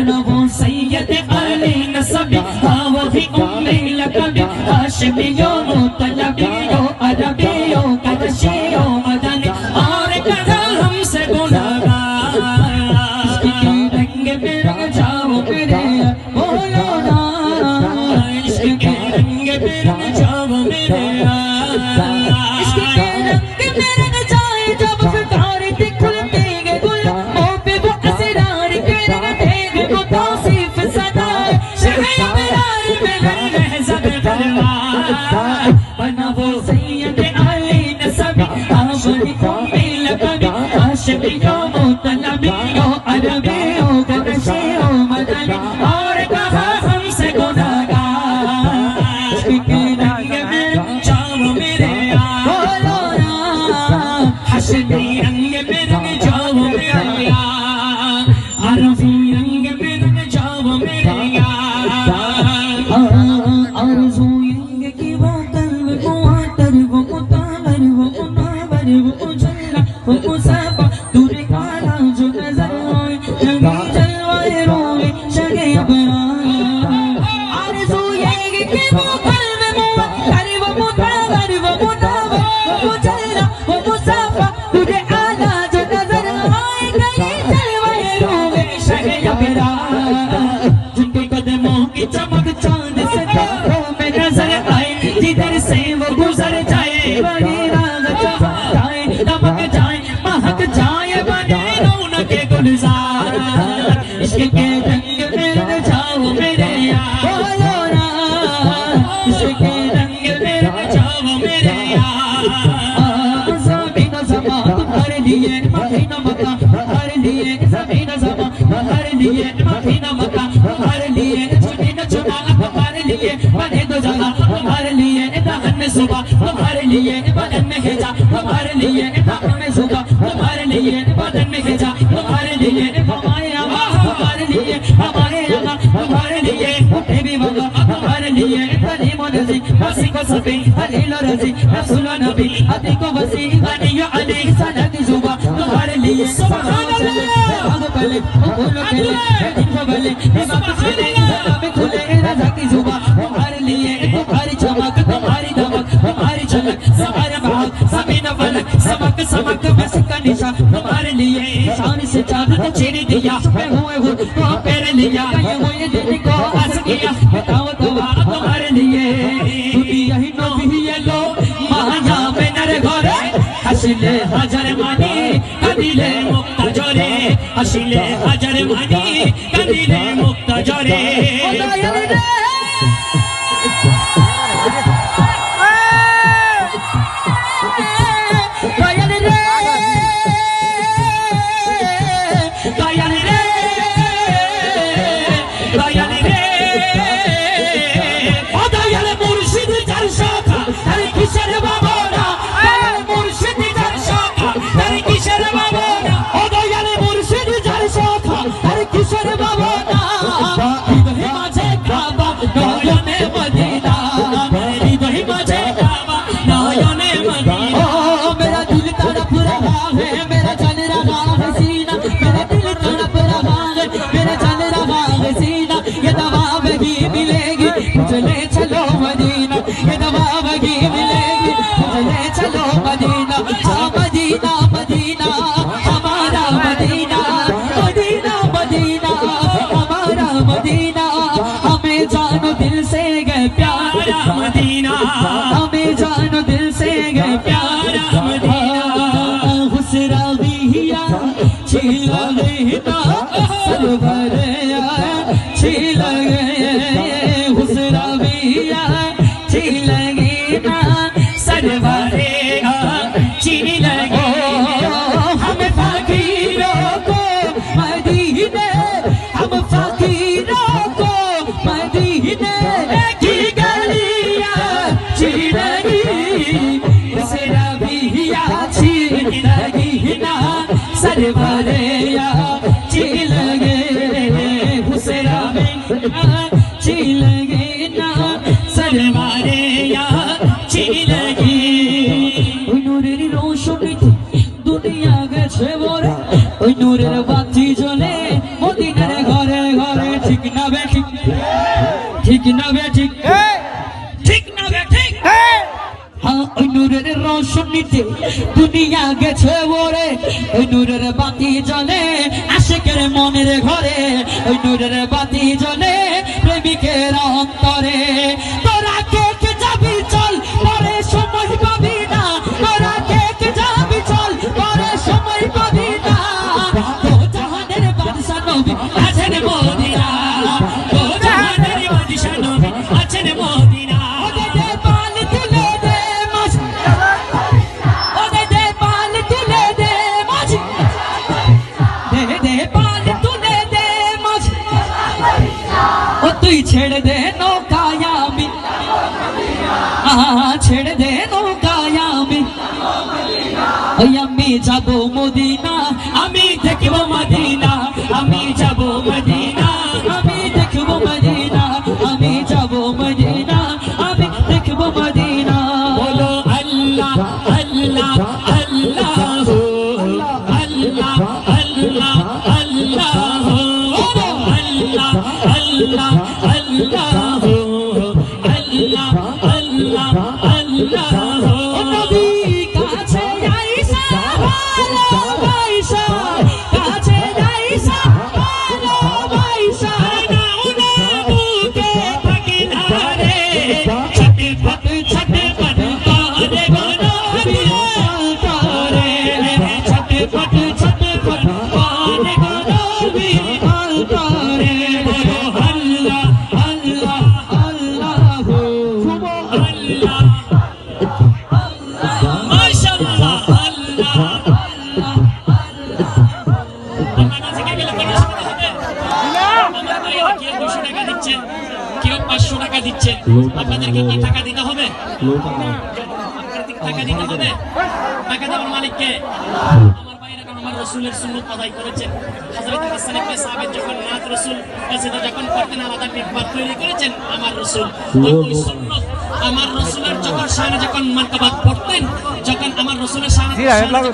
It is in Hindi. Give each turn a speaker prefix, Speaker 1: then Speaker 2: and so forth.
Speaker 1: ना वो सैयद अली नसबी वो भी उम्मे लकबी हाशिमियो मुतलबियो अरबियो कदशियो मदनी और कदा हमसे गुनाहगार रंग बिरंग जाओ मेरे बोलो ना इश्क के रंग बिरंग जाओ मेरे इश्क के रंग बिरंग जाए जब फिकार खुलते गए गुल ओ पे वो असरार के रंग वो तौसीफ सदा शहर अबरार में महज़ब परवार बना वो सैयद अली नसबी आवली उम्मी लकबी हाशिमियो मुतलबियो अरबियो कदशियो मदनी और कहा हमसे गुनाहगार इश्क के रंग में जाओ मेरे बोलो ना हश्मी रंग में जाओ मेरे अरबी रंग में जाओ मेरे आरज़ू यंग की वो तलब वो आतर वो मुतावर वो मुनावर वो उजला वो मुसाफा दूर काला जो नजर आए जंगी जलवाए रोए शगे अबरार आरज़ू यंग की वो तलब वो आतर वो मुतावर वो मुनावर वो उजला वो मुसाफा दूर काला जो नजर आए जंगी जलवाए रोए शगे अबरार जिनके कदमों की चमक चांद से तारों में नजर आए जिधर से वो गुजर जाए बड़ी राग जाए दमक जाए महक जाए बने रौनक गुलजार इश्क के रंग में जाओ मेरे यार बोलो ना इश्क के रंग में जाओ मेरे यार ज़मीन ज़मा तुम्हारे लिए मदीना मक्का तुम्हारे लिए ज़मीन ज़मा तुम्हारे लिए मदीना मक्का तुम्हारे लिए चुनी न चुना तुम्हारे लिए बने दो जगह तुम्हारे लिए दामन में सुबह तुम्हारे लिए बदन में खींचा तुम्हारे लिए दामन में सुबह तुम्हारे लिए बदन में खींचा तुम्हारे लिए हमारे आवा तुम्हारे लिए हमारे आवा तुम्हारे लिए बेबी बंगा तुम्हारे लिए तनी मोनजी बसी को सफी अलीलो रजी रसूल नबी अति को वसी गनियो अली सनद जुबा तुम्हारे लिए सुभान अल्लाह भाग पले बोलो पले इनको बले बाप चले सब खुले रजा की जुबा तुम्हारे लिए तुम्हारी चमक तुम्हारी दमक तुम्हारी झलक सवार भाग समीन फलक समक समक बस का निशा तुम्हारे लिए शान से चांद चेरी दिया मैं हुए हूँ तो पैर लिया ये हुए दिल को हंस किया बताओ तो तुम्हारे लिए दुनिया ही नबी ये लो माया में नर घरे हसीले हजार मानी कदिले मुक्त जोरे हसीले हजार मानी कदिले मुक्त जोरे चले चलो मदीना ये दवा वही मिलेगी चले चलो मदीना मदीना मदीना हमारा मदीना मदीना मदीना हमारा मदीना हमें जानो दिल से गए प्यारा मदीना हमें जानो दिल से गए प्यारा मदीना हुसरा बिहिया छीला गईता सरवर छीला गए हुसरा बिहिया छीला गईता सरवरे छीला गए हम फकीरों को मदीने हम फकीरों को मदीने की गलियां छीलगी हुसरा बिहिया छीलगी ना सरवरे छीलगे हुसरा बिहिया छीलगे ना सरवरे छीलगी नूरेर रोशनीতে দুনিয়া গেছে ভরে ওই নূরের বাতি জ্বলে মদিনার ঘরে ঘরে ঠিক না বে ঠিক, ঠিক না বে ঠিক, ঠিক না বে ঠিক। হ্যাঁ ওই নূরের রোশনীতে দুনিয়া গেছে ওরে, ওই নূরের বাতি জ্বলে আশিকের মনের ঘরে, ওই নূরের বাতি জ্বলে প্রেমিকের অন্তরে। তোরা কে কে যাবি চল, পরে সময় পাবি না, তোরা কে কে যাবি চল, পরে সময় পাবি না। তো জাহানের বাদশা নবী আছেন মদিনা, তো জাহানের বাদশা নবী আছেন মদিনা। ওদের দে পাল তুলে দে মাঝ, ওদের দে পাল তুলে দে মাঝ, দে দে পাল তুলে দে মাঝ। ও তুই ছেড়ে দে নৌকায় আমি, ছেড়ে দে নৌকায় আমি, ওই আমি যাব মদিনা, আমি দেখব মদিনা, আমি যাব মদিনা, আমি দেখব মদিনা, আমি যাব মদিনা, আমি দেখব মদিনা। বলো আল্লাহ আল্লাহ আল্লাহ আল্লাহ আল্লাহ আল্লাহ, বলো আল্লাহ আল্লাহ আল্লাহ আল্লাহ আল্লাহ আল্লাহ। নবী কাছে আইসা ভালোবাসা, কাছে আইসা ভালোবাসা, নাও না বুকে থাকি ধারে, ছটফট ছটফট করে গো নবী অন্তরে, ছটফট ছটফট করে গো নবী অন্তরে। বলো আল্লাহ আল্লাহ আল্লাহ আল্লাহ, মাশাআল্লাহ আল্লাহ আল্লাহ। আপনারা থেকে গেলে কি শুনতে হবে? আমার ভাইরা কেউ 200 টাকা দিচ্ছেন, কেউ 500 টাকা দিচ্ছেন, আপনাদেরকে কি টাকা দিতে হবে? আপনাদেরকে টাকা দিতে হবে? টাকা দেওয়ার মালিক কে? আমার ভাইরা কারণ আমার রাসূলের সুন্নাত আদায় করেছেন। হযরত হাসান ইবনে সাবিত যখন নাত রাসূল কাছে যখন করতেন আলাদা মিম্বার তৈরি করেছেন আমার রাসূল, ওই সুন্নাত আমার রাসূলের যখন শানে যখন মারতাবাত পড়তেন, যখন আমার রাসূলের শানে যখন